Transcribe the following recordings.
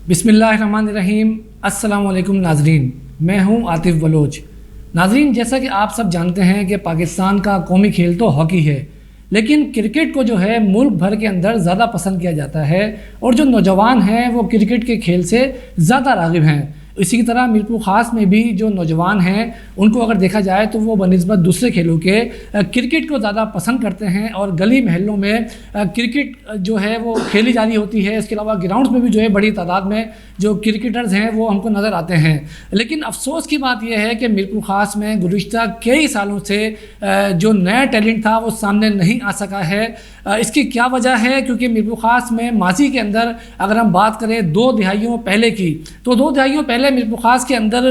बिस्मिल्लाहिर्रहमानिर्रहीम। अस्सलाम वालेकुम नाजरीन, मैं हूं आतिफ़ बलोच। नाजरीन, जैसा कि आप सब जानते हैं कि पाकिस्तान का कौमी खेल तो हॉकी है, लेकिन क्रिकेट को जो है मुल्क भर के अंदर ज़्यादा पसंद किया जाता है और जो नौजवान हैं वो क्रिकेट के खेल से ज़्यादा राग़िब हैं। इसी की तरह मीरपुर ख़ास में भी जो नौजवान हैं उनको अगर देखा जाए तो वो बनिस्बत दूसरे खेलों के क्रिकेट को ज़्यादा पसंद करते हैं और गली महलों में क्रिकेट जो है वो खेली जा रही होती है। इसके अलावा ग्राउंड्स में भी जो है बड़ी तादाद में जो क्रिकेटर्स हैं वो हमको नज़र आते हैं। लेकिन अफसोस की बात यह है कि मीरपुर ख़ास में गुज़िश्ता कई सालों से जो नया टैलेंट था वो सामने नहीं आ सका है। इसकी क्या वजह है? क्योंकि मीरपुर ख़ास में माजी के अंदर अगर हम बात करें 2 दहाइयों पहले की, तो 2 दहाइयों पहले मीरपुर ख़ास के अंदर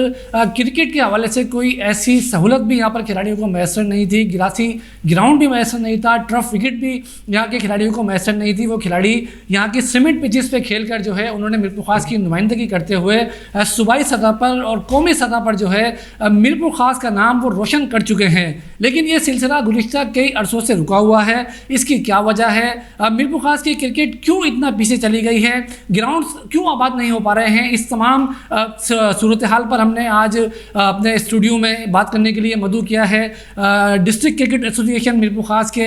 क्रिकेट के हवाले से कोई ऐसी सहूलत भी यहाँ पर खिलाड़ियों को मैसर नहीं थी। गिरासी ग्राउंड भी मैसर नहीं था, टर्फ विकेट भी यहाँ के खिलाड़ियों को मैसर नहीं थी। वो खिलाड़ी यहाँ की सीमेंट पिचेस पे खेल कर जो है उन्होंने मीरपुर ख़ास की नुमाइंदगी करते हुए सूबाई सतह पर और कौमी सतह पर जो है मीरपुर ख़ास का नाम वो रोशन कर चुके हैं। लेकिन ये सिलसिला गुज़िश्ता कई अरसों से रुका हुआ है। इसकी क्या वजह है? मीरपुर ख़ास की क्रिकेट क्यों इतना पीछे चली गई है? ग्राउंड्स क्यों आबाद नहीं हो पा रहे हैं? इस तमाम सूरत हाल पर हमने आज अपने स्टूडियो में बात करने के लिए मदऊ किया है डिस्ट्रिक्ट क्रिकेट एसोसिएशन मीरपुर ख़ास के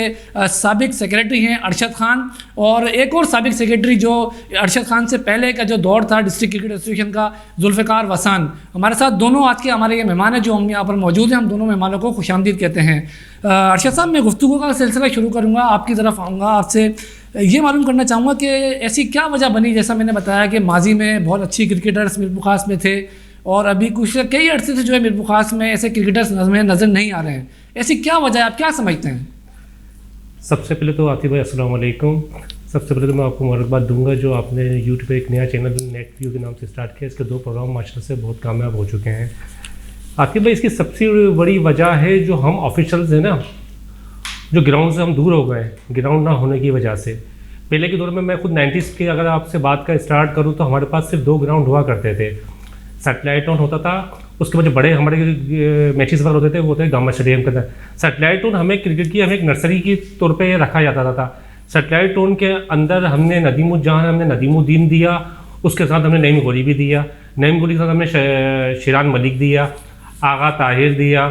साबिक सेक्रेटरी हैं अरशद ख़ान, और एक और साबिक सेक्रेटरी जो अरशद ख़ान से पहले का जो दौर था डिस्ट्रिक्ट क्रिकेट एसोसिएशन का, जुल्फ़िकार वसान। हमारे साथ दोनों आज के हमारे ये मेहमान हैं जो हम यहाँ पर मौजूद हैं। हम दोनों मेहमानों को खुशामदीद कहते हैं। अरशद साहब, मैं गुफ्तगू का सिलसिला शुरू करूँगा, आपकी तरफ आऊँगा। आपसे ये मालूम करना चाहूँगा कि ऐसी क्या वजह बनी, जैसा मैंने बताया कि माजी में बहुत अच्छी क्रिकेटर्स मीरपुर ख़ास में थे और अभी कुछ कई अर्से से जो है मीरपुर ख़ास में ऐसे क्रिकेटर्स नज़र नहीं आ रहे हैं। ऐसी क्या वजह है, आप क्या समझते हैं? सबसे पहले तो आतिफ़ भाई अस्सलाम वालेकुम। सबसे पहले तो मैं आपको मुबारकबाद दूंगा जो आपने यूट्यूब पे एक नया चैनल नेट व्यू के नाम से स्टार्ट किया। इसके 2 प्रोग्राम माशाल्लाह से बहुत कामयाब हो चुके हैं। आतिफ़ भाई, इसकी सबसे बड़ी वजह है जो हम ऑफिशियल्स हैं ना, जो ग्राउंड से हम दूर हो गए, ग्राउंड ना होने की वजह से। पहले के दौर में मैं खुद 90s के अगर आपसे बात का स्टार्ट करूँ तो हमारे पास सिर्फ 2 ग्राउंड हुआ करते थे। सैटेलाइट टाउन होता था, उसके बाद जो बड़े हमारे मैचेस वगैरह होते थे वो होते गामा स्टेडियम के अंदर। सैटेलाइट टाउन हमें क्रिकेट की हमें एक नर्सरी के तौर पे रखा जाता था। सैटेलाइट टाउन के अंदर हमने नदीमुद्दीन हमने नदीमुद्दीन दिया, उसके साथ हमने नईम गोली भी दिया, नईम गोली के साथ हमने शिरान मलिक दिया, आगा ताहिर दिया।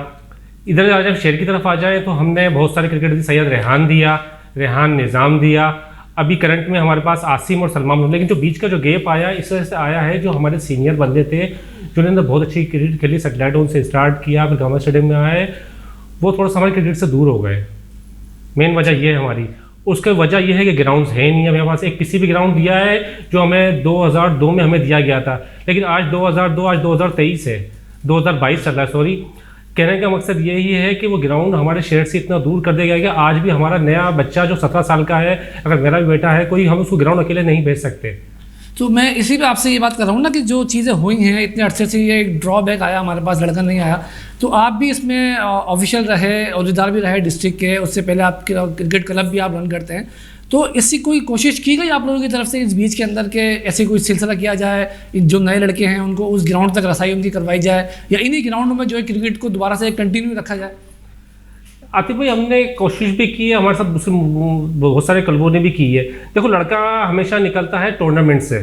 इधर जब शहर की तरफ आ जाए तो हमने बहुत सारे क्रिकेटर सैयद रेहान दिया, रेहान निज़ाम दिया। अभी करंट में हमारे पास आसिम और सलमान, लेकिन जो बीच का जो गैप आया इस वजह से आया है जो हमारे सीनियर बंदे थे जिन्होंने बहुत अच्छी क्रिकेट खेली, सैटेलाइट टाउन से स्टार्ट किया, फिर गामा स्टेडियम में आए, वो थोड़ा सा हमारे क्रिकेट से दूर हो गए। मेन वजह ये है हमारी। उसकी वजह यह है कि ग्राउंड्स है नहीं। हमारे पास एक किसी भी ग्राउंड दिया है जो हमें 2002 में हमें दिया गया था, लेकिन आज 2023 है, 2022 चल रहा है, सॉरी। कहने का मकसद यही है कि वो ग्राउंड हमारे शहर से इतना दूर कर दिया गया कि आज भी हमारा नया बच्चा जो 17 साल का है, अगर मेरा भी बेटा है कोई, हम उसको ग्राउंड अकेले नहीं भेज सकते। तो मैं इसी पे आपसे ये बात कर रहा हूँ ना कि जो चीज़ें हुई हैं इतने अरसे से, ये ड्रॉबैक आया हमारे पास, लड़का नहीं आया, तो आप भी इसमें ऑफिशियल रहे, अहदेदार भी रहे डिस्ट्रिक्ट के, उससे पहले आप क्रिकेट क्लब भी आप रन करते हैं, तो इसकी कोई कोशिश की गई आप लोगों की तरफ से इस बीच के अंदर के ऐसे कोई सिलसिला किया जाए, जो नए लड़के हैं उनको उस ग्राउंड तक रसाई उनकी करवाई जाए, या इन्हीं ग्राउंडों में जो है क्रिकेट को दोबारा से कंटिन्यू रखा जाए? आतिफ़ भाई, हमने कोशिश भी की है, हमारे साथ दूसरे बहुत सारे क्लबों ने भी की है। देखो, लड़का हमेशा निकलता है टूर्नामेंट से।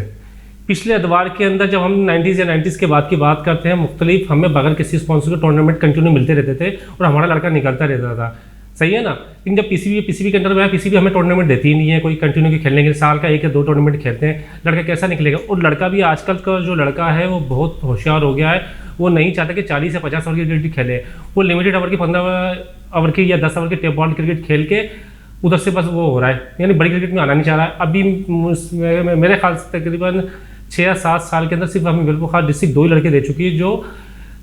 पिछले अदवार के अंदर जब हम 90s या 90s के बाद की बात करते हैं, मुख्तलिफ हमें बगैर किसी स्पॉन्सर के टूर्नामेंट कंटिन्यू मिलते रहते थे और हमारा लड़का निकलता रहता था, सही है ना। लेकिन जब पीसीबी के अंदर में पीसीबी हमें टूर्नामेंट देती ही नहीं है, कोई कंटिन्यू के खेलने के, साल का 1 या 2 टूर्नामेंट खेलते हैं, लड़का कैसा निकलेगा? और लड़का भी आजकल का जो लड़का है वो बहुत होशियार हो गया है। वो नहीं चाहता कि 40 या 50 ओवर की क्रिकेट खेले, वो लिमिटेड ओवर की 15 ओवर की या 10 ओवर की टेप बॉल क्रिकेट खेल के उधर से बस वो हो रहा है, यानी बड़ी क्रिकेट में आना नहीं चाह रहा है। अभी मेरे ख्याल से तकरीबन 6 या 7 साल के अंदर सिर्फ हमें मीरपुर ख़ास डिस्ट्रिक्ट 2 ही लड़के दे चुकी है जो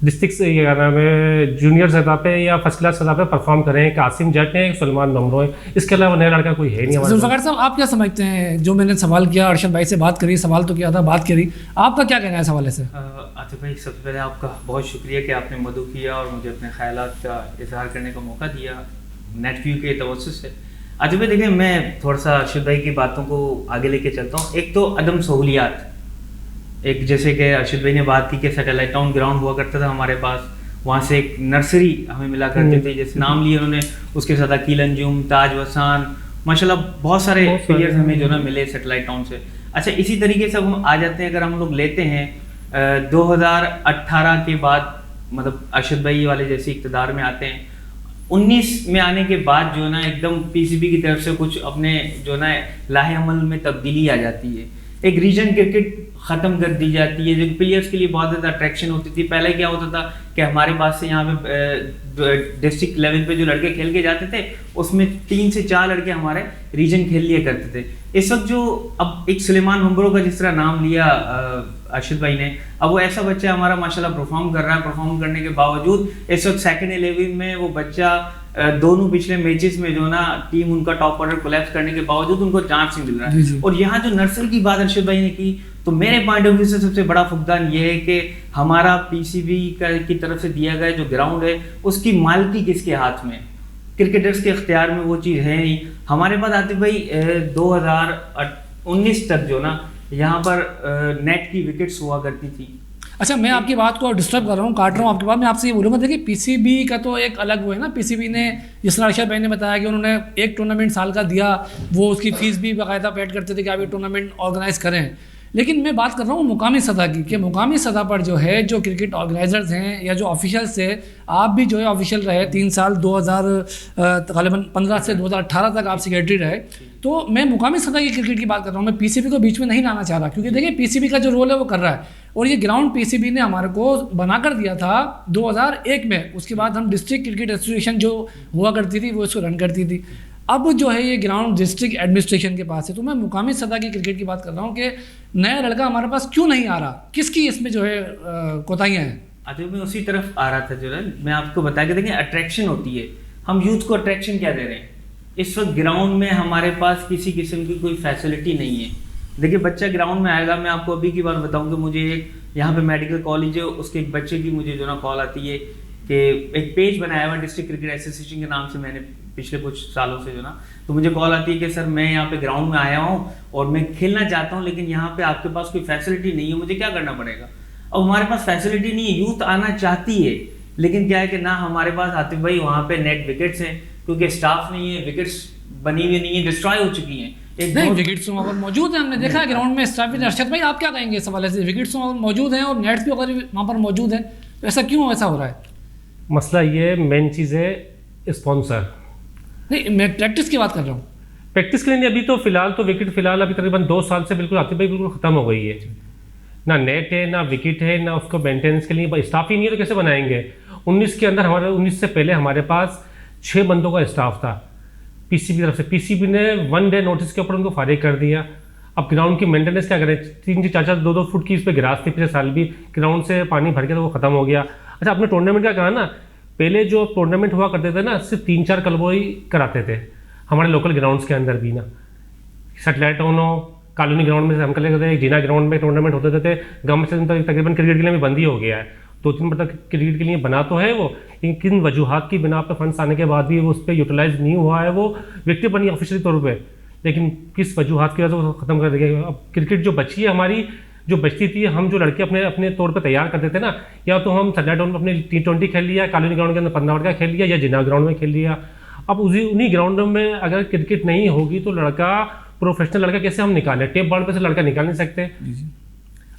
डिस्ट्रिक्ट से क्या नाम है जूनियर सतह पे या फर्स्ट क्लास सतह पे परफॉर्म कर रहे हैं। कासिम जट है, सलमान नमरो है, इसके अलावा नया लड़का कोई है नहीं हमारे। जुल्फ़िकार साहब, आप क्या समझते हैं? जो मैंने सवाल किया, अरशद भाई से बात करी, सवाल तो किया था, बात करी, आपका क्या कहना है इस हवाले से? आतिफ़ भाई, सबसे पहले आपका बहुत शुक्रिया कि आपने मदऊ किया और मुझे अपने ख़यालात का इज़हार करने का मौका दिया नेट व्यू के तवज्जुह से। आतिफ़ भाई, देखिए, मैं थोड़ा सा अरशद भाई की बातों को आगे लेके चलता हूँ। एक तो अदम सहूलियात, एक जैसे कि अरशद भाई ने बात की कि सैटेलाइट टाउन ग्राउंड हुआ करता था हमारे पास, वहाँ से एक नर्सरी हमें मिला करते थे, जैसे नाम लिए उन्होंने, उसके साथ अकील अंजुम, ताज वसान, माशाल्लाह बहुत सारे प्लेयर्स हमें जो ना मिले सैटेलाइट टाउन से। अच्छा, इसी तरीके से हम आ जाते हैं, अगर हम लोग लेते हैं 2018 के बाद, मतलब अरशद भाई वाले जैसे इक़्तिदार में आते हैं, 19 में आने के बाद जो है ना एकदम पीसीबी की तरफ से कुछ अपने जो ना लाहे अमल में तब्दीली आ जाती है। एक रीजन क्रिकेट ख़त्म कर दी जाती है, जो प्लेयर्स के लिए बहुत ज़्यादा अट्रैक्शन होती थी। पहले क्या होता था कि हमारे पास से यहाँ पे डिस्ट्रिक्ट लेवल पे जो लड़के खेल के जाते थे, उसमें 3 से 4 लड़के हमारे रीजन खेल लिया करते थे। इस वक्त जो अब एक सुलेमान मंबरो का जिस तरह नाम लिया अरशद भाई ने, अब वो ऐसा बच्चा हमारा माशाल्लाह परफॉर्म कर रहा है। परफॉर्म करने के बावजूद इस वक्त सेकंड 11 में वो बच्चा दोनों पिछले मैचेस में जो ना टीम उनका टॉप ऑर्डर कोलैप्स करने के बावजूद उनको चांस नहीं मिल रहा है। और यहाँ जो नर्सरी की बात अरशद भाई ने की, तो मेरे पॉइंट ऑफ व्यू से सबसे बड़ा फुकदान ये है कि हमारा पीसीबी की तरफ से दिया गया जो ग्राउंड है, उसकी मालिकी किसके हाथ में? क्रिकेटर्स के इख्तियार में वो चीज़ है नहीं। हमारे पास आतिफ भाई 2019 तक जो ना यहाँ पर नेट की विकेट्स हुआ करती थी। अच्छा, मैं आपकी बात को डिस्टर्ब कर रहा हूँ, काट रहा हूँ आपकी बात। मैं आपसे ये बोलूँगा, देखिए पीसीबी का तो एक अलग वो है ना। पीसीबी ने, जिस तरह अरशद भाई ने बताया कि उन्होंने एक टूर्नामेंट साल का दिया, वो उसकी फ़ीस भी बाकायदा पेड करते थे कि आप ये टूर्नामेंट ऑर्गेनाइज़ करें। लेकिन मैं बात कर रहा हूँ मुकामी सतह की, कि मुकामी सतह पर जो है जो क्रिकेट ऑर्गेनाइजर्स हैं या जो ऑफिशियल्स थे, आप भी जो है ऑफिशियल रहे 3 साल, 2015 से 2018 तक आप सेक्रेटरी रहे। तो मैं मुकामी सतह की क्रिकेट की बात कर रहा हूँ, मैं पीसीबी को बीच में नहीं लाना चाह रहा, क्योंकि देखिए पीसीबी का जो रोल है वो कर रहा है। और ये ग्राउंड पीसीबी ने हमारे को बनाकर दिया था 2001 में। उसके बाद हम डिस्ट्रिक्ट क्रिकेट एसोसिएशन जो हुआ करती थी वो इसको रन करती थी। अब जो है ये ग्राउंड डिस्ट्रिक्ट एडमिनिस्ट्रेशन के पास है। तो मैं मुकामी सतह की क्रिकेट की बात कर रहा हूँ कि नया लड़का हमारे पास क्यों नहीं आ रहा, किसकी इसमें जो है कोताहियाँ हैं? अच्छा, मैं उसी तरफ आ रहा था जो है, मैं आपको बता के देखें, अट्रैक्शन होती है। हम यूथ को अट्रैक्शन क्या दे रहे हैं? इस वक्त ग्राउंड में हमारे पास किसी किस्म की कोई फैसिलिटी नहीं है। देखिए बच्चा ग्राउंड में आएगा, मैं आपको अभी की बात बताऊं कि मुझे एक यहाँ पे मेडिकल कॉलेज है, उसके एक बच्चे की मुझे जो ना कॉल आती है कि एक पेज बनाया हुआ डिस्ट्रिक्ट क्रिकेट एसोसिएशन के नाम से, मैंने पिछले कुछ सालों से जो ना, तो मुझे कॉल आती है कि सर मैं यहाँ पे ग्राउंड में आया हूँ और मैं खेलना चाहता हूँ, लेकिन यहाँ पे आपके पास कोई फैसिलिटी नहीं है, मुझे क्या करना पड़ेगा? अब हमारे पास फैसिलिटी नहीं है, यूथ आना चाहती है, लेकिन क्या है कि ना हमारे पास आतिफ भाई वहाँ पे नेट विकेट्स हैं, क्योंकि स्टाफ नहीं है, विकेट्स बनी हुई नहीं है, डिस्ट्रॉय हो चुकी हैं। नहीं, विकेट्स वहाँ पर मौजूद हैं, हमने देखा है ग्राउंड में स्टाफ। अरशद भाई आप क्या कहेंगे इस हवाले से? विकेट्स वहाँ पर मौजूद हैं और नेट्स भी अगर वहाँ पर मौजूद हैं, तो ऐसा क्यों ऐसा हो रहा है? मसला ये मेन चीज़ है स्पॉन्सर। नहीं, मैं प्रैक्टिस की बात कर रहा हूँ। प्रैक्टिस के लिए अभी तो फिलहाल तो विकेट फिलहाल अभी तकरीबन 2 साल से बिल्कुल आतिफ भाई बिल्कुल ख़त्म हो गई है। ना नेट है, ना विकेट है, ना उसको मेंटेनेंस के लिए स्टाफ ही नहीं है, तो कैसे बनाएंगे? 19 के अंदर हमारे 19 से पहले हमारे पास 6 बंदों का स्टाफ था पीसीबी की तरफ से। पीसीबी ने 1 डे नोटिस के ऊपर उनको फारिग कर दिया। अब ग्राउंड की मेंटेनेंस क्या करें? 3-4, 2-2 फुट की इस पर ग्रास थी, पिछले साल भी ग्राउंड से पानी भर के तो वो ख़त्म हो गया। अच्छा, आपने टूर्नामेंट का कहा ना, पहले जो टूर्नामेंट हुआ करते थे ना, सिर्फ 3-4 क्लबों ही कराते थे हमारे लोकल ग्राउंड्स के अंदर भी ना। सेटेलाइट टाउन कॉलोनी ग्राउंड में हम कर लेते थे, जीना ग्राउंड में टूर्नामेंट होते थे। गवर्नमेंट से तकरीबन क्रिकेट के लिए भी बंद ही हो गया है। 2-3 बार तक क्रिकेट के लिए बना तो है वो, लेकिन किन वजूहात की बिना पर फंड्स आने के बाद भी वो उस पर यूटिलाइज नहीं हुआ है। वो व्यक्ति बनी ऑफिशियली तौर पे, लेकिन किस वजूहात की वजह से वो ख़त्म कर दिया। अब क्रिकेट जो बची है हमारी, जो बचती थी, हम जो लड़के अपने अपने तौर पे तैयार करते थे ना, या तो हम सेटेलाइट टाउन में अपने T20 खेल लिया, कॉलोनी ग्राउंड के अंदर 15 ओवर का खेल लिया, या जिना ग्राउंड में खेल लिया। अब उन्हीं ग्राउंडों में अगर क्रिकेट नहीं होगी तो लड़का, प्रोफेशनल लड़का कैसे हम निकालें? टेप बॉल पे से लड़का निकाल नहीं सकते।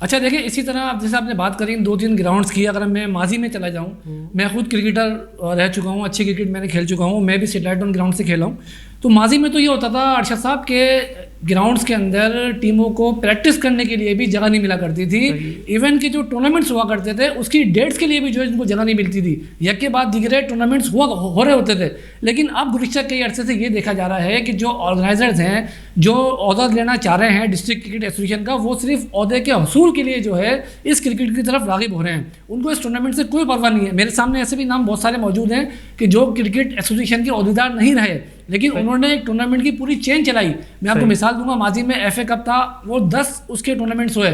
अच्छा देखिए, इसी तरह आप जैसे आपने बात करी 2-3 ग्राउंड्स की, अगर मैं माजी में चला जाऊँ, मैं खुद क्रिकेटर रह चुका हूँ, अच्छी क्रिकेट मैंने खेल चुका हूँ, मैं भी सेटेलाइट टाउन ग्राउंड से खेला हूँ। तो माजी में तो ये होता था अरशद साहब के ग्राउंड्स के अंदर टीमों को प्रैक्टिस करने के लिए भी जगह नहीं मिला करती थी। इवन के जो टूर्नामेंट्स हुआ करते थे उसकी डेट्स के लिए भी जो है इनको जगह नहीं मिलती थी। एक के बाद दिगरे टूर्नामेंट्स हो रहे होते थे। लेकिन अब गुज़िश्ता कई अरसे से ये देखा जा रहा है कि जो ऑर्गेनाइजर्स हैं, जो ओहदा लेना चाह रहे हैं डिस्ट्रिक्ट क्रिकेट एसोसिएशन का, वो सिर्फ ओहदे के हसूल के लिए जो है इस क्रिकेट की तरफ राग़िब हो रहे हैं। उनको इस टूर्नामेंट से कोई परवाह नहीं है। मेरे सामने ऐसे भी नाम बहुत सारे मौजूद हैं कि जो क्रिकेट एसोसिएशन के ओहदेदार नहीं रहे, लेकिन उन्होंने एक टूर्नामेंट की पूरी चेन चलाई। मैं आपको मिसाल दूंगा, माजी में FA कप था, वो 10 उसके टूर्नामेंट्स हुए।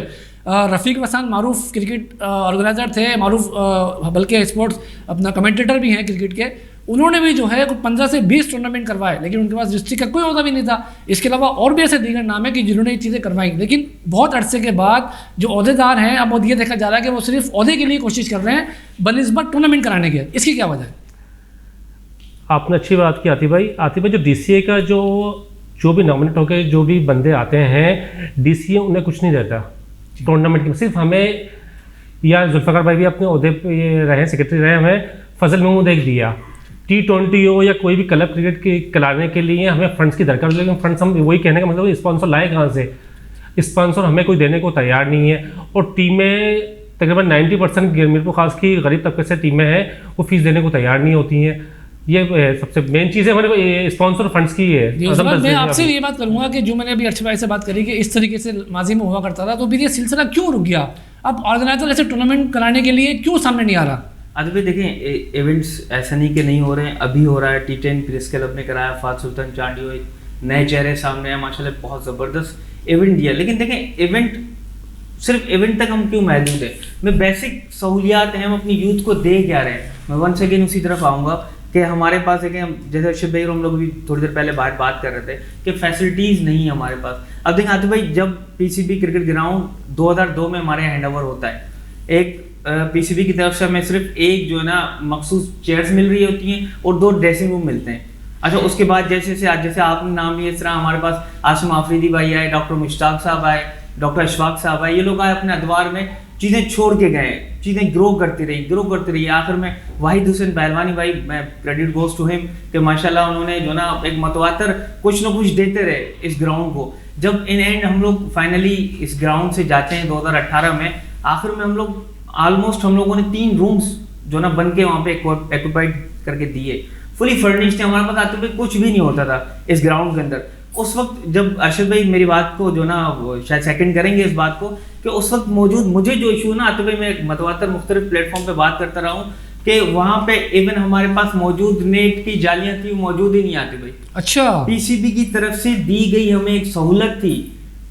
रफ़ीक वसान मारूफ क्रिकेट ऑर्गेनाइजर थे, मारूफ बल्कि स्पोर्ट्स अपना कमेंटेटर भी हैं क्रिकेट के, उन्होंने भी जो है 15 से 20 टूर्नामेंट करवाए, लेकिन उनके पास डिस्ट्रिक्ट का कोई ओहदा भी नहीं था। इसके अलावा और भी ऐसे दीगर नाम है कि जिन्होंने ये चीज़ें करवाई, लेकिन बहुत अरसे के बाद जो ओहदेदार हैं, अब वो ये देखा जा रहा है कि वो सिर्फ ओहदे के लिए कोशिश कर रहे हैं बनिस्बत टूर्नामेंट कराने के। इसकी क्या वजह है? आपने अच्छी बात की आतिफ भाई। जो DCA का जो जो भी नॉमिनेट होकर जो भी बंदे आते हैं डीसीए उन्हें कुछ नहीं देता टूर्नामेंट की, सिर्फ हमें या जुल्फ़िकार भाई भी अपने ओहदे पे ये रहे, सेक्रेटरी रहे, हमें फजल महमूद एक दिया। T20 हो या कोई भी क्लब क्रिकेट के खिलाने के लिए हमें फंड्स की दरकार, लेकिन फंड्स हम वही कहने का मतलब स्पॉन्सर लाए कहाँ से, स्पॉन्सर हमें कोई देने को तैयार नहीं है। और टीमें तकरीबन 90% मीरपुर खास की गरीब तबके से टीमें हैं, वो फीस देने को तैयार नहीं होती हैं। ये सबसे मेन चीज़ है हमारे स्पॉन्सर फंड्स की है। मैं आपसे ये बात करूंगा कि जो मैंने अभी अरशद भाई से बात करी कि इस तरीके से माजी में हुआ करता था, तो फिर ये सिलसिला क्यों रुक गया? अब ऑर्गेनाइजर ऐसे टूर्नामेंट कराने के लिए क्यों सामने नहीं आ रहा? अभी भी देखें इवेंट्स ऐसा नहीं कि नहीं हो रहे हैं, अभी हो रहा है। T10 प्रेस क्लब ने कराया, फात सुल्तान चांडियो, एक नए चेहरे सामने आए माशाल्लाह, बहुत ज़बरदस्त इवेंट दिया। लेकिन देखें इवेंट सिर्फ इवेंट तक हम क्यों महदूद है? मैं बेसिक सहूलियात हैं, हम अपनी यूथ को दे क्या रहे हैं। मैं वंस अगेन उसी तरफ आऊँगा कि हमारे पास देखें, जैसे अर्शद भाई और हम लोग भी थोड़ी देर पहले बात कर रहे थे कि फैसिलिटीज़ नहीं है हमारे पास। अब देखें आतिफ भाई, जब पीसीबी क्रिकेट ग्राउंड 2002 में हमारे हैंड ओवर होता है, एक पीसीबी की तरफ से हमें सिर्फ एक जो है ना मखसूस चेयर्स मिल रही होती हैं और 2 ड्रेसिंग रूम मिलते हैं। अच्छा, उसके बाद जैसे आपने नाम लिया, इस तरह हमारे पास आसिम आफरीदी भाई आए, डॉक्टर मुश्ताक साहब आए, डॉक्टर अशफाक साहब आए, ये लोग आए अपने अदवार में, चीज़ें छोड़ के गए, चीज़ें ग्रो करती रही। आखिर में वाहिद हुसैन पहलवानी भाई, मैं क्रेडिट गोज टू हिम कि माशाल्लाह उन्होंने जो ना एक मतवातर कुछ ना कुछ देते रहे इस ग्राउंड को। जब इन एंड हम लोग फाइनली इस ग्राउंड से जाते हैं 2018 में, आखिर में हम लोग ऑलमोस्ट हम लोगों ने 3 रूम्स जो ना बन के वहाँ पे एक्यूपाइड करके दिए, फुली फर्निश्ड थे। हमारे पास आते हुए कुछ भी नहीं होता था इस ग्राउंड के अंदर। उस वक्त जब अर्शद भाई मेरी बात को जो ना शायद सेकंड करेंगे इस बात को, कि उस वक्त मौजूद मुझे जो इशू ना आते भाई, मैं मतवातर मुख्तलिफ प्लेटफॉर्म पे बात करता रहा हूँ कि वहाँ पे इवन हमारे पास मौजूद नेट की जालियाँ थी, वो मौजूद ही नहीं आती भाई। अच्छा, पीसीबी की तरफ से दी गई हमें एक सहूलत थी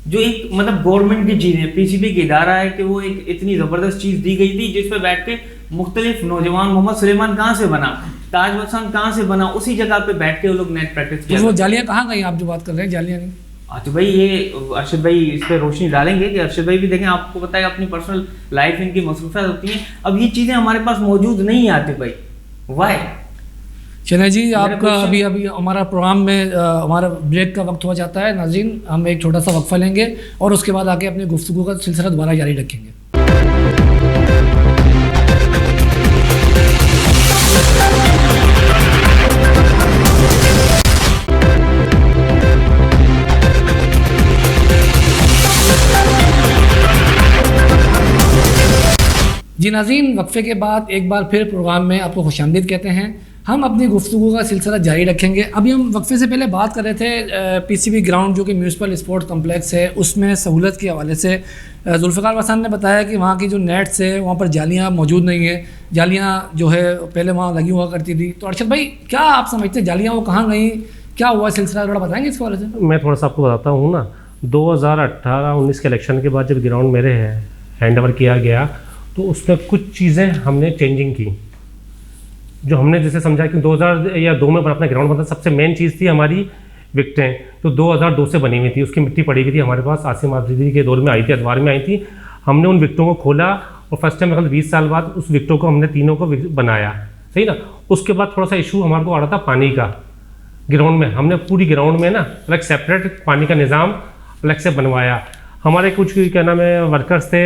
जो एक मतलब गवर्नमेंट की चीज़ है, पीसीबी की इदारा है कि वो एक इतनी ज़बरदस्त चीज़ दी गई थी जिस पे बैठ के मुख्तलिफ नौजवान, मोहम्मद सुलेमान कहाँ से बना, ताज वसान कहाँ से बना, उसी जगह पे बैठ के वो लोग नेट प्रैक्टिस किया। तो वो जालियाँ कहाँ गई? आप जो बात कर रहे हैं जालियाँ नहीं। तो भाई ये अर्शद भाई इस पर रोशनी डालेंगे कि अर्शद भाई भी देखें, आपको पता है अपनी पर्सनल लाइफ इनकी मसरूफियत होती हैं। अब ये चीज़ें हमारे पास मौजूद नहीं आती भाई, वाई? चले जी, आपका अभी हमारा प्रोग्राम में हमारा ब्रेक का वक्त हो जाता है। नाज़रीन, हम एक छोटा सा वक्फा लेंगे और उसके बाद आके अपनी गुफ्तगू का सिलसिला दोबारा जारी रखेंगे। जी नाज़रीन, वक्फे के बाद एक बार फिर प्रोग्राम में आपको खुशामदीद कहते हैं। हम अपनी गुफ्तगू का सिलसिला जारी रखेंगे। अभी हम वक्फे से पहले बात कर रहे थे पीसीबी ग्राउंड जो कि म्यूनसिपल स्पोर्ट्स कम्प्लेक्स है, उसमें सहूलत के हवाले से जुल्फ़िकार वसान ने बताया कि वहाँ की जो नेट्स है वहाँ पर जालियाँ मौजूद नहीं है। जालियाँ जो है पहले वहाँ लगी हुआ करती थी। तो अर्शद भाई, क्या आप समझते हैं जालियाँ वो कहाँ गई, क्या हुआ सिलसिला, थोड़ा बताएंगे इसके बारे में? मैं थोड़ा सा आपको बताता हूँ ना। 2018-19 के इलेक्शन के बाद जब ग्राउंड मेरे हैंड ओवर किया गया तो उसमें कुछ चीज़ें हमने चेंजिंग की, जो हमने जैसे समझा कि 2002 में अपना ग्राउंड बना। सबसे मेन चीज़ थी हमारी विकटें, तो 2002 से बनी हुई थी, उसकी मिट्टी पड़ी हुई थी हमारे पास, आसिम आफरीदी के दौर में आई थी, अदवार में आई थी। हमने उन विकटों को खोला और फर्स्ट टाइम मतलब 20 साल बाद उस विकटों को हमने तीनों को बनाया, सही ना। उसके बाद थोड़ा सा इशू हमारे को आ रहा था पानी का ग्राउंड में। हमने पूरी ग्राउंड में ना अलग सेपरेट पानी का निज़ाम अलग से बनवाया। हमारे कुछ क्या नाम है वर्कर्स थे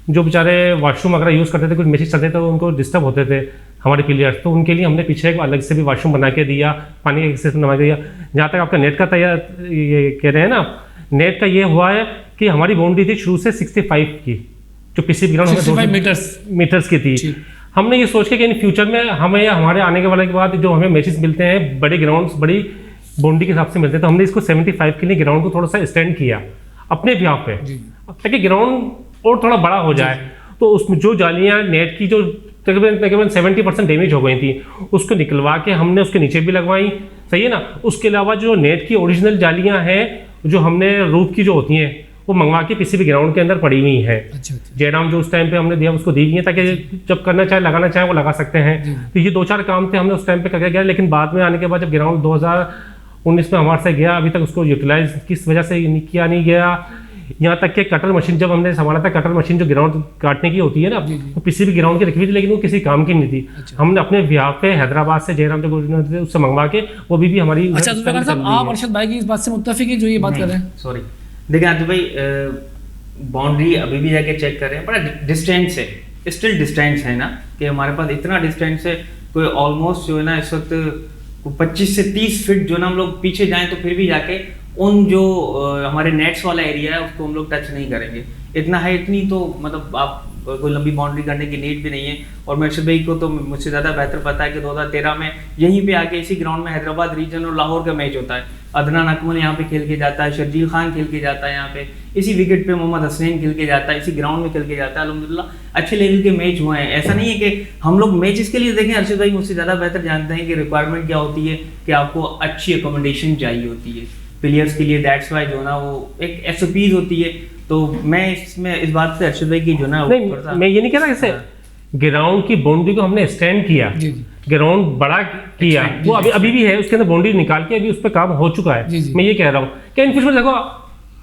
जो बेचारे वॉशरूम अगर यूज़ करते थे, कुछ मैसेज चलते थे तो उनको डिस्टर्ब होते थे हमारे प्लेयर्स, तो उनके लिए हमने पीछे एक अलग से भी वॉशरूम बना के दिया, पानी का सिस्टम बना के दिया। जहाँ तक आपका नेट का तैयार ये कह रहे हैं ना, नेट का ये हुआ है कि हमारी बाउंड्री थी शुरू से 65 की, जो पीसीबी ग्राउंड 65 मीटर्स की थी। हमने ये सोच के कि इन फ्यूचर में हमें या हमारे आने के वाले के बाद जो हमें मैचेस मिलते हैं बड़े ग्राउंड्स बड़ी बाउंड्री के हिसाब से मिलते हैं, तो हमने इसको 75 के लिए ग्राउंड को थोड़ा सा एक्सटेंड किया अपने भी यहाँ पे, ताकि ग्राउंड और थोड़ा बड़ा हो जाए। तो उसमें जो जालियाँ नेट की जो तकरीबन 70% डैमेज हो गई थी, उसको निकलवा के हमने उसके नीचे भी लगवाई, सही है ना। उसके अलावा जो नेट की ओरिजिनल जालियाँ हैं जो हमने रूफ की जो होती हैं वो मंगवा के पीसीबी ग्राउंड के अंदर पड़ी हुई हैं। जयराम जो उस टाइम पे हमने दिया उसको दी हुई है, ताकि जब करना चाहे लगाना चाहे वो लगा सकते हैं। तो ये 2-4 काम थे हमने उस टाइम पे करके गया, लेकिन बाद में आने के बाद जब ग्राउंड 2019 में हमारे से गया, अभी तक उसको यूटिलाइज किस वजह से किया नहीं गया, यहाँ तक कि कटर मशीन जब हमने संभाला था, कटर मशीन जो ग्राउंड काटने की होती है ना, वो किसी भी ग्राउंड की रखी हुई थी, लेकिन वो किसी काम की नहीं थी। हमने अपने बिहार पे हैदराबाद से जयराम थे उससे मंगवा के वो भी हमारी। अच्छा जुल्फिकार साहब, आप अरशद भाई की इस बात से मुत्तफिक है जो ये बात कर रहे हैं? सॉरी, देखिए आतिफ भाई, बाउंड्री अभी भी जाके चेक कर रहे हैं, बड़ा डिस्टेंस है, स्टिल डिस्टेंस है ना, कि हमारे पास इतना डिस्टेंस है, कोई ऑलमोस्ट जो है ना इस वक्त 25 से 30 फीट जो ना हम लोग पीछे जाएं तो फिर भी जाके उन जो हमारे नेट्स वाला एरिया है उसको हम लोग टच नहीं करेंगे। इतना है, इतनी तो मतलब आप कोई लंबी बाउंड्री करने की नीड भी नहीं है। और मैं अरशद भाई को तो मुझसे ज़्यादा बेहतर पता है कि 2013 में यहीं पे आके इसी ग्राउंड में हैदराबाद रीजन और लाहौर का मैच होता है। अदनान अकमल यहाँ पे खेल के जाता है, शर्जील खान खेल के जाता है यहाँ पे, इसी विकेट पे मोहम्मद हसनैन खेल के जाता है, इसी ग्राउंड में खेल के जाता है। अल्हम्दुलिल्लाह अच्छे लेवल के मैच हुए हैं। ऐसा नहीं है कि हम लोग मैचेस के लिए देखें, अरशद भाई मुझसे ज़्यादा बेहतर जानते हैं कि रिक्वायरमेंट क्या होती है, कि आपको अच्छी अकोमोडेशन चाहिए होती है प्लेयर्स के लिए। दैट्स वाई जो ना वो एक SOPs होती है। तो मैं इसमें इस बात से अरशद भाई की जो ना मैं ये नहीं कह रहा जैसे ग्राउंड की बाउंड्री को हमने एक्सटेंड किया, ग्राउंड बड़ा किया, वो अभी भी है, उसके अंदर बाउंड्री निकाल के अभी उस पर काम हो चुका है। मैं ये कह रहा हूँ कि इन फ्यूचर देखो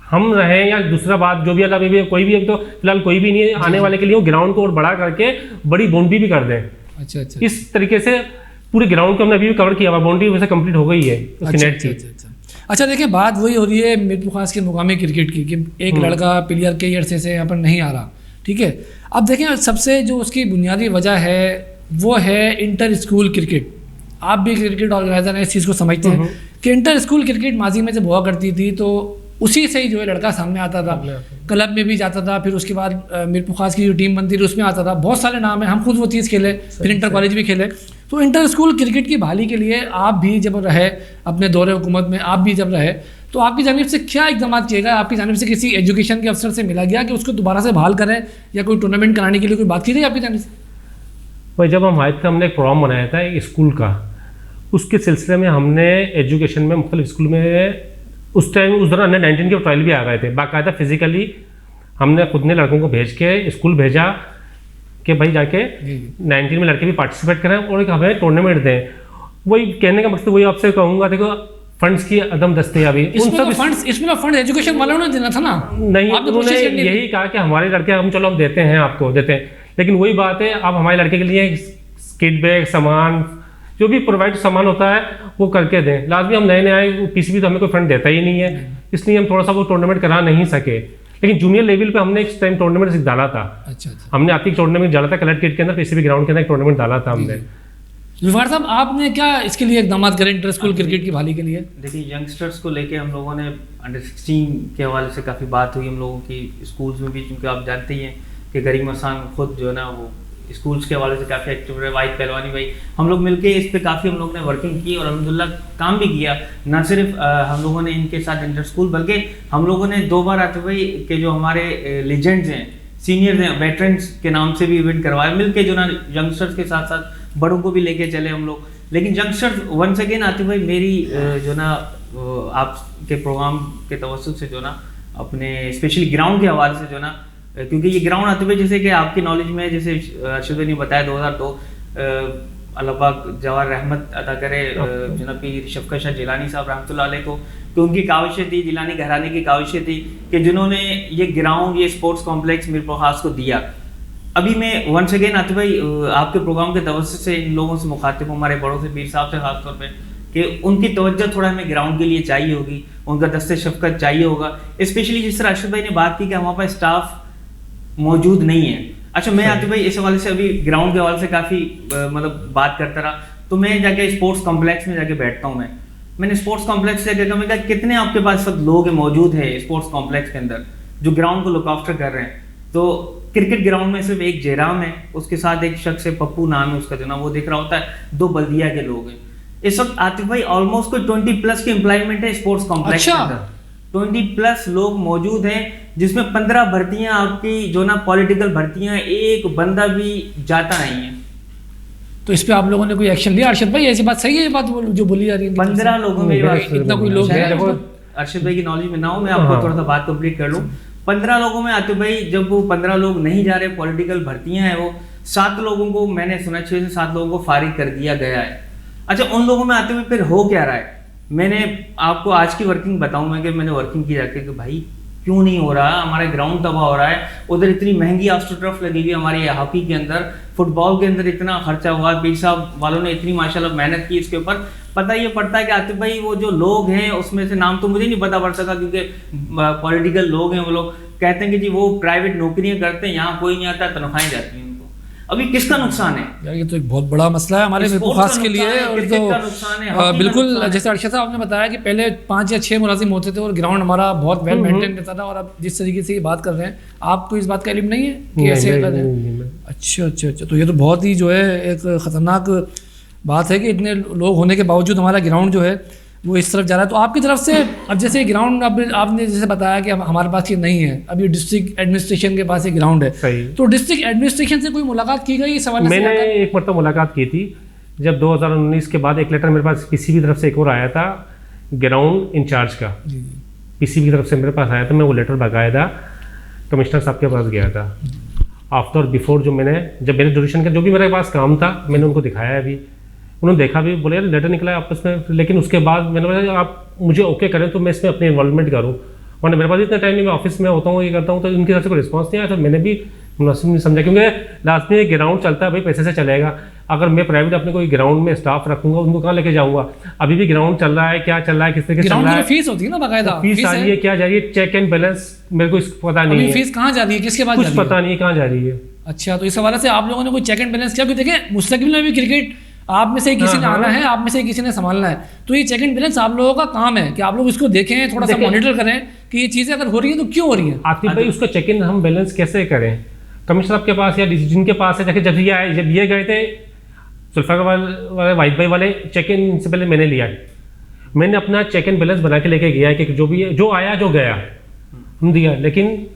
हम रहे या दूसरा बात जो भी अल्लाह भी कोई भी, तो फिलहाल कोई भी नहीं है, आने वाले के लिए ग्राउंड को और बड़ा करके बड़ी बाउंड्री भी कर दें। अच्छा अच्छा, इस तरीके से पूरे ग्राउंड को हमने अभी भी कवर किया हुआ, बाउंड्री वैसे कंप्लीट हो गई है उसकी नेट की। अच्छा देखिए, बात वही हो रही है मीरपुर खास के मुकामी क्रिकेट की, कि एक लड़का प्लेयर कई अरसे से यहाँ पर नहीं आ रहा, ठीक है। अब देखें, सबसे जो उसकी बुनियादी वजह है वो है इंटर स्कूल क्रिकेट। आप भी क्रिकेट ऑर्गेनाइजर हैं, इस चीज़ को समझते हैं कि इंटर स्कूल क्रिकेट माजी में जब हुआ करती थी तो उसी से ही जो है लड़का सामने आता था, क्लब में भी जाता था, फिर उसके बाद मीरपुर खास की जो टीम बनती थी उसमें आता था। बहुत सारे नाम हैं, हम खुद वो चीज़ खेले, फिर इंटर कॉलेज भी खेले। तो इंटर स्कूल क्रिकेट की बहाली के लिए आप भी जब रहे अपने दौरे हुकूमत में, आप भी जब रहे, तो आपकी जानिब से क्या इक़दाम किए गए? आपकी जानिब से किसी एजुकेशन के अफसर से मिला गया कि उसको दोबारा से बहाल करें, या कोई टूर्नामेंट कराने के लिए कोई बात की गई आपकी जानिब से? भाई जब हम आए थे, हमने एक प्रोग्राम बनाया था स्कूल का, उसके सिलसिले में हमने एजुकेशन में मुख्तलिफ स्कूल में उस टाइम उस दौरान अंडर-19 के ट्रायल भी आ गए थे। बाकायदा फिजिकली हमने खुद ने लड़कों को भेज के स्कूल भेजा कि भाई जाके 19 में लड़के भी पार्टिसिपेट करें और एक हमें टूर्नामेंट दें। वही कहने का मकसद वही आपसे कहूँगा, देखो फंड्स की अदम दस्तयाबी, इसमें फंड एजुकेशन वालों ने देना था ना? नहीं, उन्होंने यही कहा कि हमारे लड़के हम चलो हम देते हैं, आपको देते हैं, लेकिन वही बात है आप हमारे लड़के के लिए किट बैग सामान जो भी प्रोवाइड सामान होता है वो करके दें। लाजमी हम नए नए आए, PCB तो हमें कोई फंड देता ही नहीं है, इसलिए हम थोड़ा सा वो टूर्नामेंट करा नहीं सके। लेकिन जूनियर लेवल पे हमने इस टाइम टूर्नामेंट डाला था। अच्छा, हमने आती टूर्नामेंट डाला था कलर किट के अंदर, PCB ग्राउंड के अंदर एक टूर्नामेंट डाला था हमने। जुल्फिकार साहब, आपने क्या इसके लिए इक़दाम करे इंटर स्कूल क्रिकेट की बहाली के लिए? देखिए, यंगस्टर्स को लेके हम लोगों ने अंडर 16 के हवाले से काफ़ी बात हुई हम लोगों की स्कूल्स में भी, क्योंकि आप जानते ही हैं कि करीम हसन खुद जो है ना वो स्कूल्स के हवाले से काफ़ी एक्टिव रहे। वाहिद पहलवानी भाई, हम लोग मिलके इस पे काफ़ी हम लोग ने वर्किंग की और अल्हम्दुलिल्लाह काम भी किया। ना सिर्फ हम लोगों ने इनके साथ इंटर स्कूल, बल्कि हम लोगों ने 2 बार आते भाई के जो हमारे लेजेंड्स हैं, सीनियर्स हैं, वेटरन्स के नाम से भी इवेंट करवाए मिलके, जो ना यंगस्टर्स के साथ साथ बड़ों को भी लेके चले हम लोग। लेकिन यंगस्टर्स वंस अगेन आते भाई, मेरी जो ना आपके प्रोग्राम के तवज्जुह से जो ना अपने स्पेशली ग्राउंड के हवाले से जो ना, क्योंकि ये ग्राउंड आते हुए जैसे कि आपकी नॉलेज में, जैसे अरशद भाई ने बताया 2002 अल्लाह पाक जवाहर रहमत अता करे जनाब पीर शफकत शाह जिलानी साहब रहमतुल्लाह अलैह को, कि उनकी काविशें थी, जिलानी घराने की काविशें थी कि जिन्होंने ये ग्राउंड, ये स्पोर्ट्स कॉम्प्लेक्स मीरपुर खास को दिया। अभी मैं वंस अगेन आते भाई आपके प्रोग्राम के तवज्जुह से इन लोगों से मुखातिब, हमारे बड़ों से, पीर साहब से खास तौर पर, कि उनकी तवज्जो थोड़ा हमें ग्राउंड के लिए चाहिए होगी, उनका दस्ते शफकत चाहिए होगा। स्पेशली जिस तरह अरशद भाई ने बात की कि हमारे पास स्टाफ मौजूद नहीं है। अच्छा, मैं आतिफ भाई इस हवाले से अभी ग्राउंड के हवाले से काफ़ी मतलब बात करता रहा, तो मैं जाके स्पोर्ट्स कॉम्प्लेक्स में जाके बैठता हूँ। मैंने स्पोर्ट्स कॉम्प्लेक्स से जाकर मैं कहा कितने आपके पास सब लोग मौजूद है स्पोर्ट्स कॉम्प्लेक्स के अंदर जो ग्राउंड को लुक आफ्टर कर रहे हैं? तो क्रिकेट ग्राउंड में सिर्फ एक जयराम है, उसके साथ एक शख्स है, पप्पू नाम है उसका, जो ना वो दिख रहा होता है, 2 बल्दिया के लोग हैं। इस वक्त आतिफ भाई ऑलमोस्ट कोई 20+ की एम्प्लॉयमेंट है स्पोर्ट्स कॉम्प्लेक्स के अंदर। 20+ लोग मौजूद हैं, जिसमें 15 भर्तियां आपकी जो ना पॉलिटिकल भर्तियां, एक बंदा भी जाता नहीं है। तो इस पे आप लोगों ने कोई एक्शन लिया? अरशद भाई ऐसी बात सही है, ये बात जो बोली जा रही है? 15 लोगों में इतना कोई लोग है? अरशद भाई की नॉलेज में ना हो, मैं आपको थोड़ा सा बात कंप्लीट कर लूँ। 15 लोगों में आते भाई, जब वो 15 लोग नहीं जा रहे, पॉलिटिकल भर्तियां हैं, वो 7 लोगों को, मैंने सुना 6 से 7 लोगों को फारिग कर दिया गया है। अच्छा, उन लोगों में आते हुए फिर हो क्या रहा है? मैंने आपको आज की वर्किंग बताऊं मैं कि मैंने वर्किंग की जाके कि भाई क्यों नहीं हो रहा, हमारा ग्राउंड तबाह हो रहा है, उधर इतनी महंगी आस्ट्रोटर्फ लगी हुई है हमारी हॉकी के अंदर, फुटबॉल के अंदर इतना खर्चा हुआ, पीर साहब वालों ने इतनी माशाल्लाह मेहनत की इसके ऊपर। पता ये पड़ता है कि आतिफ भाई वो जो लोग हैं उसमें से नाम तो मुझे नहीं पता पड़ सका क्योंकि पॉलिटिकल लोग हैं, वो लोग कहते हैं कि जी वो प्राइवेट नौकरियां करते हैं, यहाँ कोई नहीं आता, तनख्वाहें जाती हैं उनको। अभी किसका नुकसान है यार? ये तो एक बहुत बड़ा मसला है हमारे मिरपुर खास के लिए। और तो बिल्कुल जैसे अर्शद साहब आपने बताया कि पहले 5 या 6 मुलाजिम होते थे और ग्राउंड हमारा बहुत वेल मेंटेन रहता था, और अब जिस तरीके से ये बात कर रहे हैं, आपको इस बात का इल्म नहीं है कि ऐसे अच्छा, तो ये तो बहुत ही जो है एक ख़तरनाक बात है कि इतने लोग होने के बावजूद हमारा ग्राउंड जो है वो इस तरफ जा रहा है। तो आपकी तरफ से अब जैसे ग्राउंड अब आपने जैसे बताया कि अब हमारे पास ये नहीं है, अभी डिस्ट्रिक्ट एडमिनिस्ट्रेशन के पास एक ग्राउंड है, तो डिस्ट्रिक्ट एडमिनिस्ट्रेशन से कोई मुलाकात की गई इस हवाले से? मैंने एक मरतबा मुलाकात की थी जब 2019 के बाद एक लेटर मेरे पास किसी की तरफ से एक और आया था ग्राउंड इंचार्ज का, किसी की तरफ से मेरे पास आया था। मैं वो लेटर बाकायदा कमिश्नर साहब के पास गया था आफ्टर बिफोर, जब मेरे ड्यूरेशन का जो भी मेरे पास काम था मैंने उनको दिखाया है। अभी उन्होंने देखा भी, बोले यार लेटर निकला है आपस में, लेकिन उसके बाद मैंने बोला आप मुझे ओके करें तो मैं इसमें अपनी इन्वॉल्वमेंट करूँ, वरना मेरे पास इतना टाइम नहीं, मैं ऑफिस में होता हूँ, ये करता हूँ, तो उनकी तरफ से कोई रिस्पॉन्स नहीं आया। तो मैंने भी मुनासिब नहीं समझा, क्योंकि लास्ट में ग्राउंड चलता है भाई, पैसे से चलेगा। अगर मैं प्राइवेट अपने कोई ग्राउंड में स्टाफ रखूंगा, उनको कहाँ लेके जाऊँगा? अभी भी ग्राउंड चल रहा है, क्या चल रहा है, किस तरीके से चल रहा है, फीस होती है ना बाकायदा, फीस आ रही है, क्या जा रही है, चेक एंड बैलेंस मेरे को पता नहीं है, फीस कहाँ जा रही है, किसके पास कुछ पता नहीं है कहाँ जा रही है। अच्छा, तो इस हवाले से आप लोगों ने कोई चेक एंड बैलेंस किया? क्योंकि देखिए मुस्तकिल में भी क्रिकेट आप में से किसी ने आना है, आप में से किसी ने संभालना है, तो ये चेक एंड बैलेंस आप लोगों का काम है कि आप लोग इसको देखें, थोड़ा सा मॉनिटर करें कि ये चीज़ें अगर हो रही है तो क्यों हो रही है। आतिफ भाई उसका चेक इन हम बैलेंस कैसे करें? कमिश्नर साहब के पास या जिनके पास है जाके, जब ये गए थे जुल्फिकार वाले वाहिद भाई वाले, चेक इन इनसे पहले मैंने लिया, मैंने अपना चेक इन बैलेंस बना के लेके गया कि जो भी है, जो आया जो गया हम दिया, लेकिन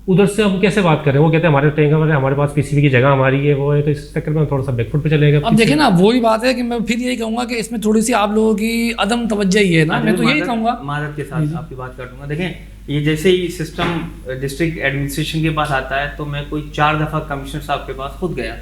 उधर से हम कैसे बात करें? वो कहते हैं हमारे टैंक हमारे पास पीसीबी की जगह हमारी है, वो है, तो इस चक्कर में थोड़ा सा बैकफुट पे चलेगा। अब देखिए ना, वही बात है कि मैं फिर यही कहूँगा कि इसमें थोड़ी सी आप लोगों की अदम तवज्जो ही है ना, मैं तो यही कहूँगा। मादत के साथ आपकी बात कर दूंगा। देखें, ये जैसे ही सिस्टम डिस्ट्रिक्ट एडमिनिस्ट्रेशन के पास आता है तो मैं कोई 4 दफ़ा कमिश्नर साहब के पास खुद गया,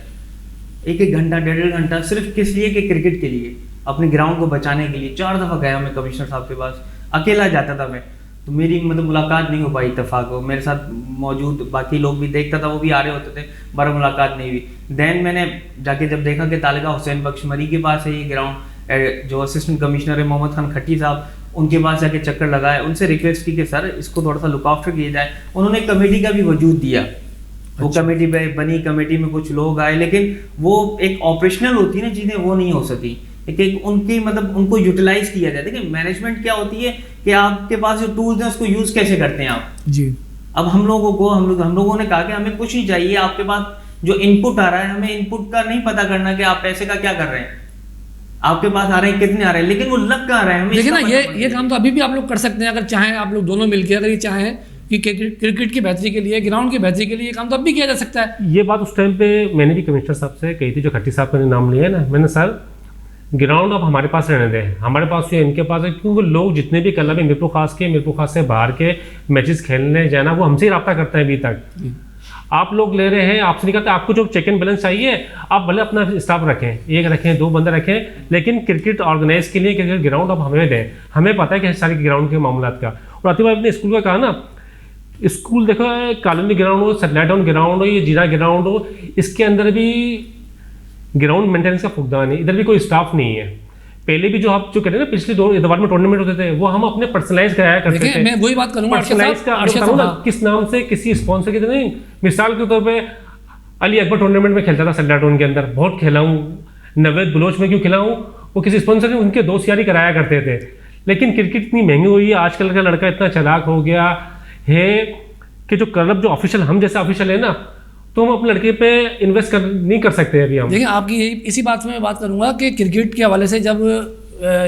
1-1 घंटा 1.5 घंटा, सिर्फ किस लिए कि क्रिकेट के लिए, अपने ग्राउंड को बचाने के लिए 4 दफ़ा गया मैं कमिश्नर साहब के पास, अकेला जाता था मैं, तो मेरी मतलब मुलाकात नहीं हो पाई इत्तेफाक हो, मेरे साथ मौजूद बाकी लोग भी देखता था, वो भी आ रहे होते थे, बार मुलाकात नहीं हुई। देन मैंने जाके जब देखा कि तालिका हुसैन बख्श मरी के पास है ये ग्राउंड, जो असिस्टेंट कमिश्नर है मोहम्मद खान खट्टी साहब, उनके पास जाके चक्कर लगाया, उनसे रिक्वेस्ट की कि सर इसको थोड़ा सा लुक आफ्टर किया जाए। उन्होंने कमेटी का भी वजूद दिया, वो कमेटी बनी, कमेटी में कुछ लोग आए, लेकिन वो एक ऑपरेशनल होती है ना चीज़ें, वो नहीं हो सकी कि उनकी मतलब उनको यूटिलाइज किया जाए। देखिए मैनेजमेंट क्या होती है कि आपके पास जो टूल्स हैं उसको यूज़ कैसे करते हैं आप जी। अब हम लोगों ने कहा कि हमें कुछ नहीं चाहिए, आपके पास जो इनपुट आ रहा है हमें इनपुट का नहीं पता करना कि आप पैसे का क्या कर रहे हैं, आपके पास आ रहे हैं कितने आ रहे हैं, लेकिन वो लग कहाँ रहे हैं। देखिए ना, ये काम तो अभी भी आप लोग कर सकते हैं, अगर चाहें आप लोग दोनों मिलकर, अगर ये चाहें कि क्रिकेट की बेहतरी के लिए, ग्राउंड की बेहतरी के लिए काम तो अब भी किया जा सकता है। ये बात उस टाइम पे मैंने भी कमिश्नर साहब से कही थी, जो खट्टी साहब का नाम लिया है ना, मैंने सर ग्राउंड अब हमारे पास रहने दें, हमारे पास जो इनके पास है, क्योंकि लोग जितने भी क्लब है मिरपुर खास से बाहर के मैचेस खेलने जाना, वो हमसे ही रब्ता करते हैं अभी तक। आप लोग ले रहे हैं, आपसे नहीं कहते, आपको जो चेक एंड बैलेंस चाहिए आप भले अपना स्टाफ रखें, 1 रखें 2 बंदे रखें, लेकिन क्रिकेट ऑर्गेनाइज के लिए क्रिकेट ग्राउंड अब हमें दें। हमें पता है कि सारे ग्राउंड के मामला का। और आतिफ भाई अपने स्कूल का कहा ना, स्कूल देखो कॉलोनी ग्राउंड हो, सेटेलाइट डाउन ग्राउंड हो, ये जीरा ग्राउंड हो, इसके अंदर भी ग्राउंड मेंटेनेंस का फुकदान है, इधर भी कोई स्टाफ नहीं है। पहले भी जो आप जो कहते हैं ना, पिछले 2 इतवार में टूर्नामेंट होते थे, वो हम अपने पर्सनलाइज कराया करते थे। मैं वही बात करूंगा, पर्सनलाइज का किस नाम से, किसी स्पॉन्सर के नहीं, मिसाल के तौर पे अली अकबर टूर्नामेंट में खेलता था सेटेलाइट के अंदर, बहुत खेला हूँ, नवेद बलोच में क्यों खिला हूँ, वो किसी स्पॉन्सर ने उनके दोस्त यारी कराया करते थे। लेकिन क्रिकेट इतनी महंगी हुई है, आजकल का लड़का इतना चालाक हो गया है कि जो क्लब जो ऑफिशियल हम जैसे ऑफिशियल है ना, तो हम अपने लड़के पे इन्वेस्ट नहीं कर सकते अभी हम। देखिए आपकी इसी बात में मैं बात करूंगा कि क्रिकेट के हवाले से जब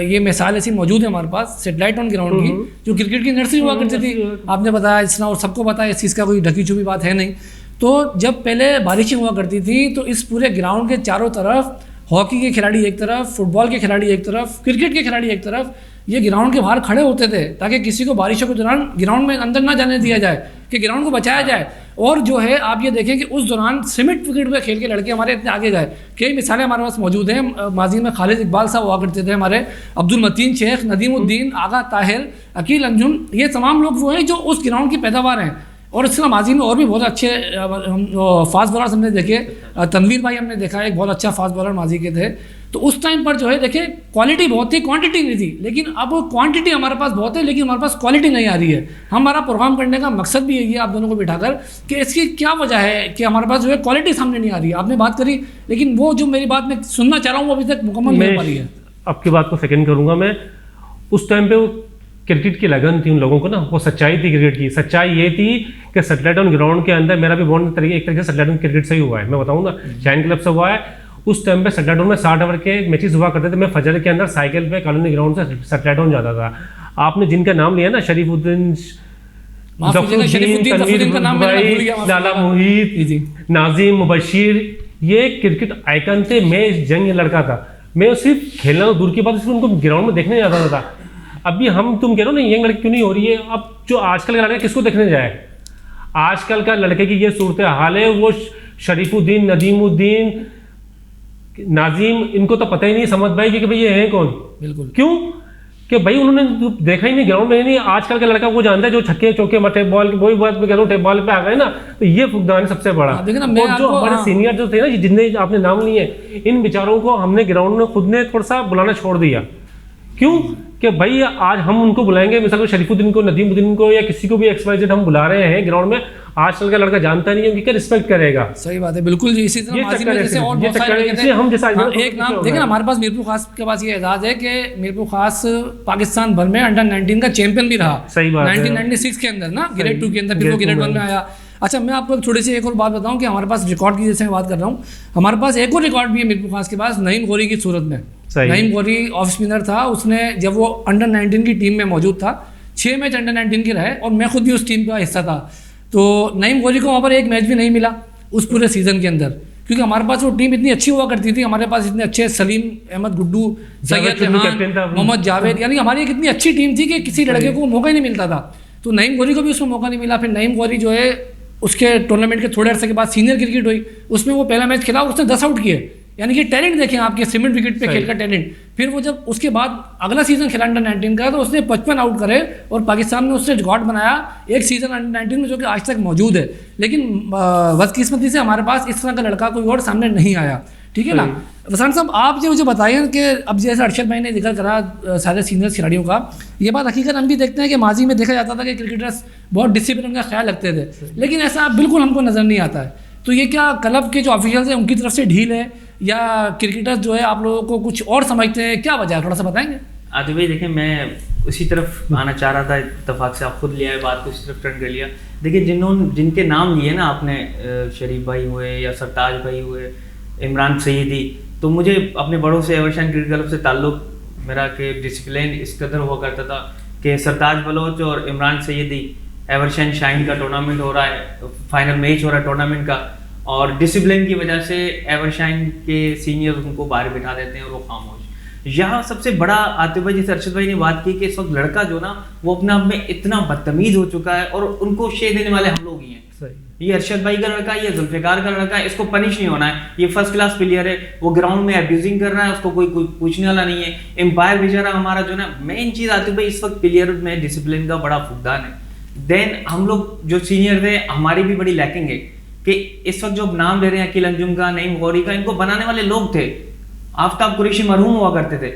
ये मिसाल ऐसी मौजूद है हमारे पास सेटेलाइट ऑन ग्राउंड की, जो क्रिकेट की नर्सरी हुआ करती थी, आपने बताया इतना, और सबको पता है इस चीज़ का कोई ढकी छुपी बात है नहीं। तो जब पहले बारिशें हुआ करती थी तो इस पूरे ग्राउंड के चारों तरफ हॉकी के खिलाड़ी एक तरफ, फुटबॉल के खिलाड़ी एक तरफ, क्रिकेट के खिलाड़ी एक तरफ, ये ग्राउंड के बाहर खड़े होते थे ताकि किसी को बारिशों के दौरान ग्राउंड में अंदर ना जाने दिया जाए, कि ग्राउंड को बचाया जाए। और जो है आप ये देखें कि उस दौरान सीमित विकेट पे खेल के लड़के हमारे इतने आगे गए। कई मिसालें हमारे पास मौजूद हैं। माजी में खालिद इकबाल साहब हुआ करते थे हमारे, अब्दुल मतीन शेख, नदीमुद्दीन, आगा ताहिर, अकील अंजुम, ये तमाम लोग वो हैं जो उस ग्राउंड की पैदावार हैं। और इसके माजी में और भी बहुत अच्छे फास्ट बॉलर हमने देखे, तनवीर भाई हमने देखा एक बहुत अच्छा फास्ट बॉलर माजी के थे। तो उस टाइम पर जो है देखिए क्वालिटी बहुत थी, क्वांटिटी नहीं थी। लेकिन अब क्वांटिटी हमारे पास बहुत है लेकिन हमारे पास क्वालिटी नहीं आ रही है। हमारा प्रोग्राम करने का मकसद भी यही है आप दोनों को बिठाकर कि इसकी क्या वजह है कि हमारे पास जो है क्वालिटी सामने नहीं आ रही है। आपने बात करी लेकिन वो जो मेरी बात मैं सुनना चाह रहा हूँ वो अभी तक मुकम्मल नहीं हो पा रही है। आपकी बात को सेकंड करूंगा मैं। उस टाइम पे वो क्रिकेट की लगन थी उन लोगों को ना, वो सच्चाई थी क्रिकेट की। सच्चाई ये थी कि सैटेलाइट डाउन ग्राउंड के अंदर मेरा भी बॉन्ड एक तरीके से सैटेलाइट डाउन क्रिकेट से ही हुआ है। मैं बताऊँ ना, शाइन क्लब से हुआ है। उस टाइम पे सैटेलाइट डाउन में 60 ओवर के मैचेस हुआ करते थे। मैं फजर के अंदर साइकिल पे कॉलोनी ग्राउंड से सैटेलाइट डाउन जाता था। आपने जिनका नाम लिया ना, शरीफुद्दीन, लाला मोहित, नाजिम, मुबशिर, ये क्रिकेट आइकन थे। मैं यंग लड़का था, मैं सिर्फ खेलना दूर की बात, सिर्फ उनको ग्राउंड में देखने जाता था। अभी हम तुम कह रहे हो ना यंग लड़की क्यों नहीं हो रही है। अब जो आजकल का लड़का किसको देखने जाए। आजकल का लड़के की ये सूरत हाल है, वो शरीफुद्दीन, नदीमुद्दीन, नाजिम, इनको तो पता ही नहीं समझ भाई कि भाई ये है कौन। बिल्कुल। क्यों कि भाई उन्होंने देखा ही नहीं ग्राउंड में। नहीं आजकल का लड़का वो जानता है जो छक्के चौके मटे बॉल, वही बात मैं कह रहा हूँ, टेप बॉल पे आ गए ना, तो ये फुकदान है सबसे बड़ा। और जो हमारे सीनियर जो थे ना, जिनने आपने नाम लिए, इन बेचारों को हमने ग्राउंड में खुद ने थोड़ा सा बुलाना छोड़ दिया। क्यों कि भाई आज हम उनको बुलाएंगे, मिसाल को शरीफुद्दीन को, नदीमुद्दीन को, या किसी को भी XYZ हम बुला रहे हैं ग्राउंड में, आजकल का लड़का जानता नहीं है, उनकी क्या रिस्पेक्ट करेगा। सही बात है, बिल्कुल जी। इसी तरह माजी में जैसे और बहुत सारे हम जैसा एक नाम देखें ना, हमारे पास मीरपुर खास के पास ये एजाज है कि मीरपुर खास पाकिस्तान भर में अंडर 19 का चैंपियन भी रहा। सही बात है। 1996 के अंदर ना, ग्रेड 2 के अंदर, फिर वो ग्रेड 1 में आया। अच्छा, मैं आपको थोड़ी सी एक और बात बताऊं कि हमारे पास रिकॉर्ड की जैसे मैं बात कर रहा हूँ, हमारे पास एक और रिकॉर्ड भी है मीरपुर खास के पास, नईम गौरी की सूरत में। नईम गौरी ऑफ स्पिनर था, उसने जब वो अंडर 19 की टीम में मौजूद था, 6 मैच अंडर 19 के रहे और मैं खुद भी उस टीम का हिस्सा था। तो नईम गौरी को वहाँ पर एक मैच भी नहीं मिला उस पूरे सीज़न के अंदर, क्योंकि हमारे पास वो टीम इतनी अच्छी हुआ करती थी। हमारे पास इतने अच्छे सलीम अहमद गुड्डू, सैयद रेहान, मोहम्मद जावेद, यानी हमारी एक इतनी अच्छी टीम थी कि किसी लड़के को मौका ही नहीं मिलता था। तो नईम गौरी को भी उसमें मौका नहीं मिला। फिर नईम गौरी जो है उसके टूर्नामेंट के थोड़े अर्से के बाद सीनियर क्रिकेट हुई, उसमें वो पहला मैच खेला और उसने 10 आउट किए। यानी कि टैलेंट देखें आपके सीमेंट विकेट पे खेल का टैलेंट। फिर वो जब उसके बाद अगला सीजन खेला अंडर 19 का, तो उसने 55 आउट करे और पाकिस्तान ने उससे रिकॉर्ड बनाया एक सीजन अंडर 19 में, जो कि आज तक मौजूद है। लेकिन बदकिस्मती से हमारे पास इस तरह का लड़का कोई और सामने नहीं आया। ठीक है ना वसान साहब, आप जो मुझे बताइए कि अब जैसे अरशद भाई ने जिक्र करा सारे सीनियर खिलाड़ियों का, ये बात हकीकत हम भी देखते हैं कि माजी में देखा जाता था कि क्रिकेटर्स बहुत डिसिप्लिन का ख्याल रखते थे, लेकिन ऐसा बिल्कुल हमको नज़र नहीं आता है। तो ये क्या क्लब के जो ऑफिशियल्स हैं उनकी तरफ से ढील है या क्रिकेटर्स जो है आप लोगों को कुछ और समझते हैं, क्या वजह है, थोड़ा सा बताएंगे? आदिल भाई देखिए, मैं उसी तरफ आना चाह रहा था, इत्तेफाक से आप खुद लिया है बात को, उसी तरफ टर्न कर लिया। देखिए जिनके नाम लिए ना आपने, शरीफ भाई हुए या सरताज भाई हुए, इमरान सईदी, तो मुझे अपने बड़ों से एवरशाइन क्रिकेट क्लब से ताल्लुक़ मेरा कि डिसिप्लिन इस कदर हुआ करता था कि सरताज बलोच और इमरान सईदी, एवरशाइन शाइन का टूर्नामेंट हो रहा है, फाइनल मैच हो रहा है टूर्नामेंट का, और डिसिप्लिन की वजह से एवरशाइन के सीनियर उनको बाहर बिठा देते हैं और वो खामोश। यहाँ सबसे बड़ा आतिफ भाई, जैसे अरशद भाई ने बात की कि इस वक्त लड़का जो ना वो अपने आप में इतना बदतमीज हो चुका है और उनको शेर देने वाले हम लोग ही हैं। ये अरशद भाई का लड़का, ये जुल्फिकार का लड़का है, इसको पनिश नहीं होना है। ये फर्स्ट क्लास प्लेयर है, वो ग्राउंड में अब्यूजिंग कर रहा है, उसको कोई पूछने वाला नहीं है। एम्पायर बेचारा हमारा जो ना, मेन चीज़ आती है भाई, इस वक्त प्लेयर में डिसिप्लिन का बड़ा फुकदान है। देन हम लोग जो सीनियर थे, हमारी भी बड़ी लैकिंग है कि इस वक्त जो नाम ले रहे हैं अकील अंजुम का, नईम गौरी का, इनको बनाने वाले लोग थे। आफ्ताब कुरैशी मरहूम हुआ करते थे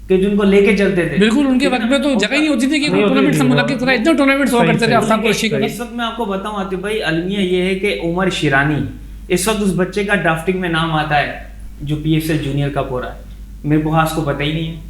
कि जिनको लेके चलते थे। बिल्कुल, उनके वक्त में तो जगह ही नहीं होती थी कि टूर्नामेंट संभाल के तरह इतने टूर्नामेंट्स हुआ करते थे आफ्ताब कुरैशी के। इस वक्त मैं आपको बताऊं आतिफ भाई, अलमिया ये है कि उमर शिरानी इस वक्त उस बच्चे का ड्राफ्टिंग में नाम आता है जो PFL जूनियर कप हो रहा है। मेरे को खास को पता ही नहीं है,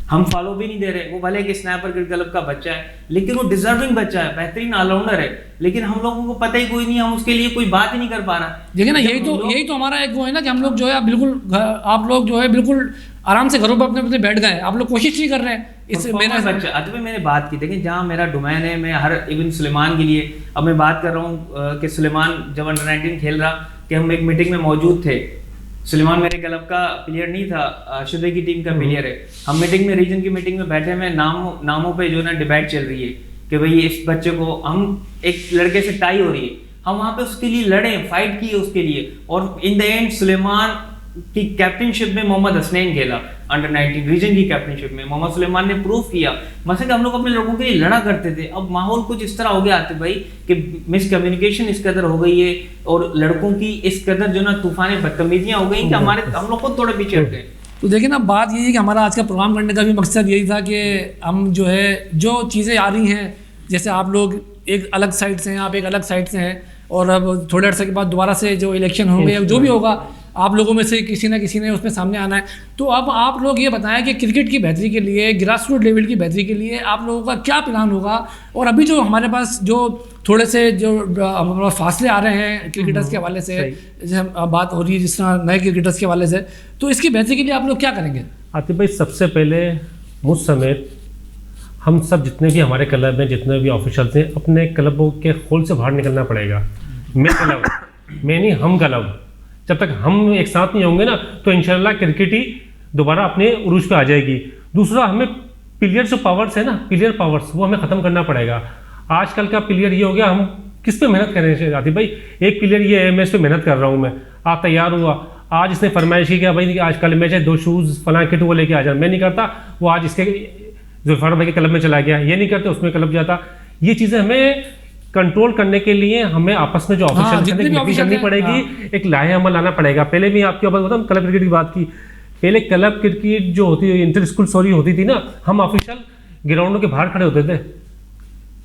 हम फॉलो भी नहीं दे रहे। वो भले कि स्नैपर क्रिकेट क्लब का बच्चा है, लेकिन वो डिजर्विंग बच्चा है, बेहतरीन ऑलराउंडर है, लेकिन हम लोगों को पता ही कोई नहीं, हम उसके लिए कोई बात ही नहीं कर पा रहा। देखिए ना, यही तो हमारा एक वो है ना कि हम लोग जो है बिल्कुल, आप लोग जो है बिल्कुल आराम से घरों पर अपने अपने बैठ गए, आप लोग कोशिश नहीं कर रहे हैं। इससे मेरा बच्चा अतः मैंने बात की, देखिए जहाँ मेरा डोमेन है, मैं हर इवन सुलेमान के लिए अब मैं बात कर रहा हूँ कि सुलेमान जब अंडर 19 खेल रहा, कि हम एक मीटिंग में मौजूद थे। सुलेमान मेरे क्लब का प्लेयर नहीं था, अरशद की टीम का प्लेयर है। हम मीटिंग में, रीजन की मीटिंग में बैठे में नामों पे जो ना डिबेट चल रही है कि भाई इस बच्चे को, हम एक लड़के से टाई हो रही है, हम वहाँ पे उसके लिए लड़े, फाइट किए उसके लिए, और इन द एंड सुलेमान की कैप्टनशिप में मोहम्मद हसनैन खेला, अंडर 19 रीजन की कैप्टनशिप में मोहम्मद सुलेमान ने प्रूव किया। मतलब हम लोग अपने लोगों के लिए लड़ा करते थे। अब माहौल कुछ इस तरह हो गया आतिफ भाई कि मिसकम्युनिकेशन इस कदर हो गई है, और लड़कों की इस कदर जो ना तूफानी बदतमीजियां हो गई कि हम लोग खुद थोड़े पीछे हट गए। तो देखिए ना, बात यही है कि हमारा आज का प्रोग्राम करने का भी मकसद यही था कि हम जो है जो चीज़ें आ रही हैं, जैसे आप लोग एक अलग साइड से हैं, आप एक अलग साइड से हैं, और अब थोड़े अर्से के बाद दोबारा से जो इलेक्शन होंगे, जो भी होगा, आप लोगों में से किसी ना किसी ने उसमें सामने आना है। तो अब आप लोग ये बताएं कि क्रिकेट की बेहतरी के लिए, ग्रास रूट लेवल की बेहतरी के लिए आप लोगों का क्या प्लान होगा? और अभी जो हमारे पास जो थोड़े से जो फासले आ रहे हैं क्रिकेटर्स के हवाले से, जैसे बात हो रही है जिस तरह नए क्रिकेटर्स के हवाले से, तो इसकी बेहतरी के लिए आप लोग क्या करेंगे? आतिफ भाई, सबसे पहले मुझ समेत हम सब जितने भी हमारे क्लब हैं, जितने भी ऑफिशियल्स हैं, अपने क्लबों के होल से बाहर निकलना पड़ेगा। मैं क्लब, मैं नहीं, हम क्लब। जब तक हम एक साथ नहीं होंगे ना, तो इंशाल्लाह क्रिकेट ही दोबारा अपने उरूज पे आ जाएगी। दूसरा, हमें प्लेयर जो पावर्स है ना, प्लेयर पावर्स, वो हमें ख़त्म करना पड़ेगा। आजकल का प्लेयर ये हो गया, हम किस पे मेहनत करें आतिफ भाई? एक प्लेयर ये है, मैं इस पर मेहनत कर रहा हूँ, मैं आप तैयार हुआ, आज इसने फरमाइश की कि भाई आज कल मैच है, 2 शूज़ फलां किट वो लेके आ जाए, मैं नहीं करता, वो आज इसके जुल्फार भाई के क्लब में चला गया, ये नहीं करते, उसमें क्लब जाता। ये चीज़ें हमें कंट्रोल करने के लिए हमें आपस में जो ऑफिशियल करनी पड़ेगी, एक लाहे अमल लाना पड़ेगा। पहले भी आपकी बात बताऊँ, क्लब क्रिकेट की बात की, पहले क्लब क्रिकेट जो होती है, इंटर स्कूल सॉरी होती थी ना, हम ऑफिशियल ग्राउंडों के बाहर खड़े होते थे।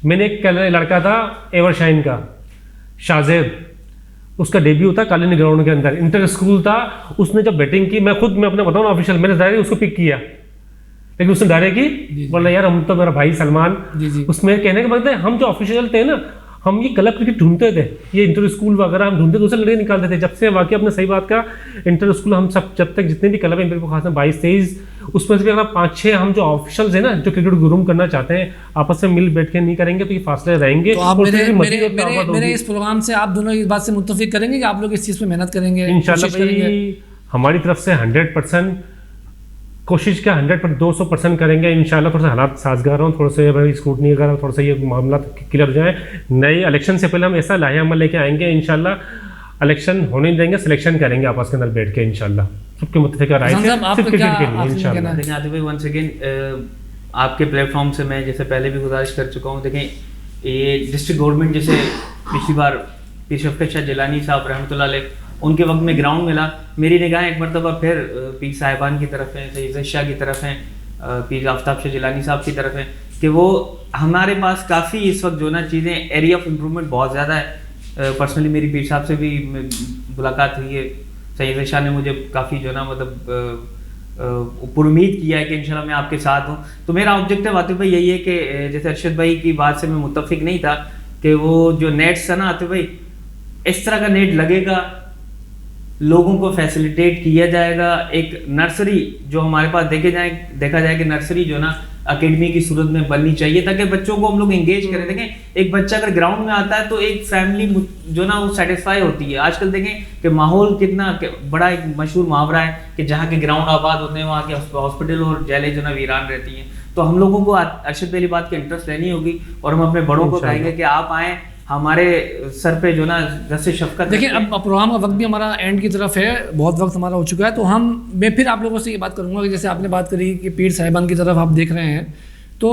मैंने एक लड़का था एवरशाइन का, शाहजेब, उसका डेब्यू था कॉलोनी ग्राउंड के अंदर, इंटर स्कूल था। उसने जब बैटिंग की, मैं अपने बताऊँ ऑफिशियल, मैंने डायरेक्ट उसको पिक किया, लेकिन उसने डायरेक्ट की, बोला यार हम तो, मेरा भाई सलमान, उसमें कहने का मतलब है, हम जो ऑफिशियल थे ना, हम ये क्लब क्रिकेट ढूंढते थे, ये इंटर स्कूल वगैरह हम ढूंढते थे, उसे लड़के निकालते थे। जब से वाकई अपने सही बात का, इंटर स्कूल हम सब, जब तक जितने भी क्लब है, खास में 22-23, उसमें से भी अगर 5-6 हम जो ऑफिशियल्स हैं ना, जो क्रिकेट ग्रूम करना चाहते हैं, आपस में मिल बैठ के नहीं करेंगे तो ये फासले रहेंगे। तो आप मेरे इस प्रोग्राम से आप दोनों इस बात से मुत्तफिक करेंगे कि आप लोग इस चीज़ पे मेहनत करेंगे? इंशाल्लाह भाई, हमारी तरफ से 100% कोशिश क्या 100-200% करेंगे इंशाल्लाह। थोड़ा सा हालात साजगार हों, थोड़ा सा भाई स्क्रूटनी वगैरह, थोड़ा सा ये मामला क्लियर हो जाए। नए इलेक्शन से पहले हम ऐसा लाहे अमल लेके आएंगे इंशाल्लाह। इलेक्शन होने नहीं देंगे, सिलेक्शन करेंगे आपस के अंदर बैठ के इंशाल्लाह, सबके मुत्तफिका राय से सिर्फ क्रिकेट के लिए इंशाल्लाह। देखिए आतिफ भाई, वंस अगेन आपके प्लेटफॉर्म से मैं जैसे पहले भी गुजारिश कर चुका हूँ, देखें ये डिस्ट्रिक्ट गवर्नमेंट, जैसे पिछली बार पीर शफकत शाह जिलानी साहब रहमतुल्लाह अलैह, उनके वक्त में ग्राउंड मिला, मेरी निगाहें एक मरतबा फिर पीर साहिबान की तरफ हैं, सैयद शाह की तरफ हैं, पीर आफ्ताब शाह जिलानी साहब की तरफ हैं, कि वो हमारे पास काफ़ी इस वक्त जो ना चीज़ें, एरिया ऑफ इम्प्रूवमेंट बहुत ज़्यादा है। पर्सनली मेरी पीर साहब से भी मुलाकात हुई है, सैयद शाह ने मुझे काफ़ी जो ना मतलब उम्मीद किया है कि इंशाल्लाह मैं आपके साथ हूँ। तो मेरा ऑब्जेक्टिव आतिफ भाई यही है कि जैसे अरशद भाई की बात से मैं मुत्तफिक नहीं था कि वो जो नेट्स था ना आतिफ भाई, इस तरह का नेट लगेगा, लोगों को फैसिलिटेट किया जाएगा। एक नर्सरी जो हमारे पास देखा जाए कि नर्सरी जो ना एकेडमी की सूरत में बननी चाहिए, ताकि बच्चों को हम लोग एंगेज करें। देखें एक बच्चा अगर ग्राउंड में आता है तो एक फैमिली जो ना वो सेटिस्फाई होती है। आजकल देखें कि माहौल कितना बड़ा, एक मशहूर मुहावरा है कि जहाँ के ग्राउंड आबाद होते हैं वहाँ के हॉस्पिटल और जेलें जो ना वीरान रहती हैं। तो हम लोगों को अरशद पहली बात की इंटरेस्ट लेनी होगी, और हम अपने बड़ों को कहेंगे कि आप आएँ हमारे सर पे जो ना जैसे शफकत। देखिए अब प्रोग्राम का वक्त भी हमारा एंड की तरफ है, बहुत वक्त हमारा हो चुका है, तो मैं फिर आप लोगों से ये बात करूंगा कि जैसे आपने बात करी कि पीर साहिबान की तरफ आप देख रहे हैं, तो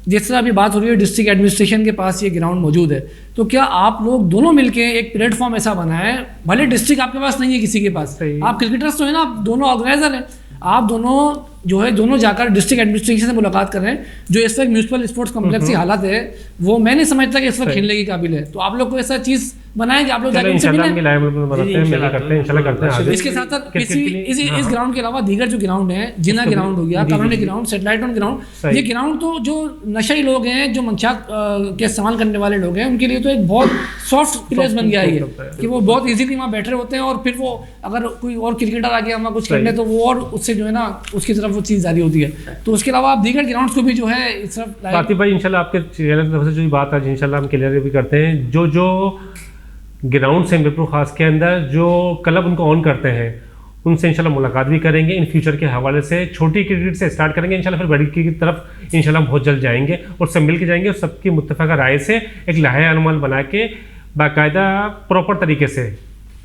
जिस तरह अभी बात हो रही है डिस्ट्रिक्ट एडमिनिस्ट्रेशन के पास ये ग्राउंड मौजूद है, तो क्या आप लोग दोनों मिलके एक प्लेटफॉर्म ऐसा बनाएं, भले डिस्ट्रिक्ट आपके पास नहीं है किसी के पास, आप क्रिकेटर्स तो है ना, आप दोनों ऑर्गेनाइजर हैं, आप दोनों जो है दोनों जाकर डिस्ट्रिक्ट एडमिनिस्ट्रेशन से मुलाकात कर रहे हैं। जो इस वक्त म्यूनसिपल स्पोर्ट्स कॉम्प्लेक्स की हालत है वो मैं नहीं समझता कि इस वक्त खेलने की काबिल है, तो आप लोग को ऐसा चीज़ बनाएंगे, आप लोग जाकर उनसे मिलें। इसके साथ साथ इस ग्राउंड के अलावा दीगर जो ग्राउंड है, जिना ग्राउंड हो गया, colony ground, satellite on ground, ये ग्राउंड तो जो नशई लोग हैं, जो मंशात के इस्तेमाल करने वाले लोग हैं, उनके लिए तो एक बहुत सॉफ्ट प्लेस बन गया है कि वो बहुत ईजीली वहाँ बैठे होते हैं, और फिर वो अगर कोई और क्रिकेटर आ गया वहाँ कुछ खेलने तो वो और उससे जो है ना उसकी तरफ वो चीज़ जारी होती है। तो उसके अलावा आप दीगर ग्राउंड्स को भी जो है इस तरफ आतिफ भाई इंशाल्लाह आपके चैनल की तरफ से जो बात आज इंशाल्लाह हम क्लियर भी करते हैं। जो ग्राउंड से मीरपुर खास के अंदर जो क्लब उनको ऑन करते हैं उनसे इंशाल्लाह मुलाकात भी करेंगे इन फ्यूचर के हवाले से। छोटी क्रिकेट से स्टार्ट करेंगे इंशाल्लाह, फिर बड़ी की तरफ इंशाल्लाह बहुत जल्द जाएंगे और सब मिल के जाएंगे और सबकी मुत्तफ़क़ा राय से एक लाहे अमल बना के बाकायदा प्रॉपर तरीके से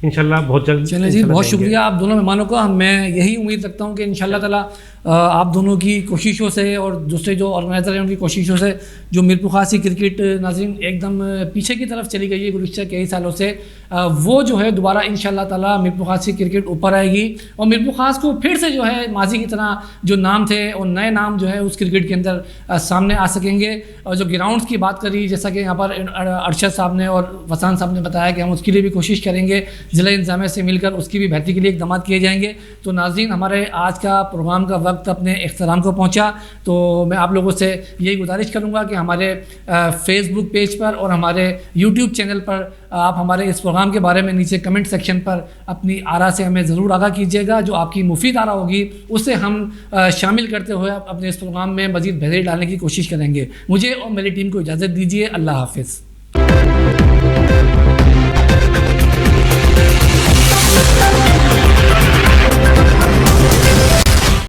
इंशाल्लाह बहुत जल्द। चलिए जी, बहुत शुक्रिया आप दोनों मेहमानों का। मैं यही उम्मीद रखता हूँ कि इंशाल्लाह ताला आप दोनों की कोशिशों से और दूसरे जो ऑर्गेनाइज़र हैं उनकी कोशिशों से जो मीरपुर खास की क्रिकेट नाज़रीन एकदम पीछे की तरफ चली गई है गुज़श्ता कई सालों से, वो जो है दोबारा इंशाल्लाह ताला मीरपुर खास की क्रिकेट ऊपर आएगी और मीरपुर खास को फिर से जो है माजी की तरह जो नाम थे और नए नाम जो है उस क्रिकेट के अंदर सामने आ सकेंगे। और जो ग्राउंड्स की बात करी, जैसा कि यहाँ पर अरशद साहब ने और वसान साहब ने बताया कि हम उसके लिए भी कोशिश करेंगे, ज़िला इंतज़ामिया से मिलकर उसकी भी बेहतरी के लिए इक़दाम किए जाएंगे। तो नाज़रीन, हमारे आज का प्रोग्राम का वक्त अपने इख्तिताम को पहुंचा, तो मैं आप लोगों से यही गुजारिश करूंगा कि हमारे फेसबुक पेज पर और हमारे यूट्यूब चैनल पर आप हमारे इस प्रोग्राम के बारे में नीचे कमेंट सेक्शन पर अपनी आरा से हमें ज़रूर आगाह कीजिएगा। जो आपकी मुफीद आरा होगी उसे हम शामिल करते हुए अपने इस प्रोग्राम में मज़ीद बेहतरी डालने की कोशिश करेंगे। मुझे और मेरी टीम को इजाज़त दीजिए। अल्लाह हाफ़िज़।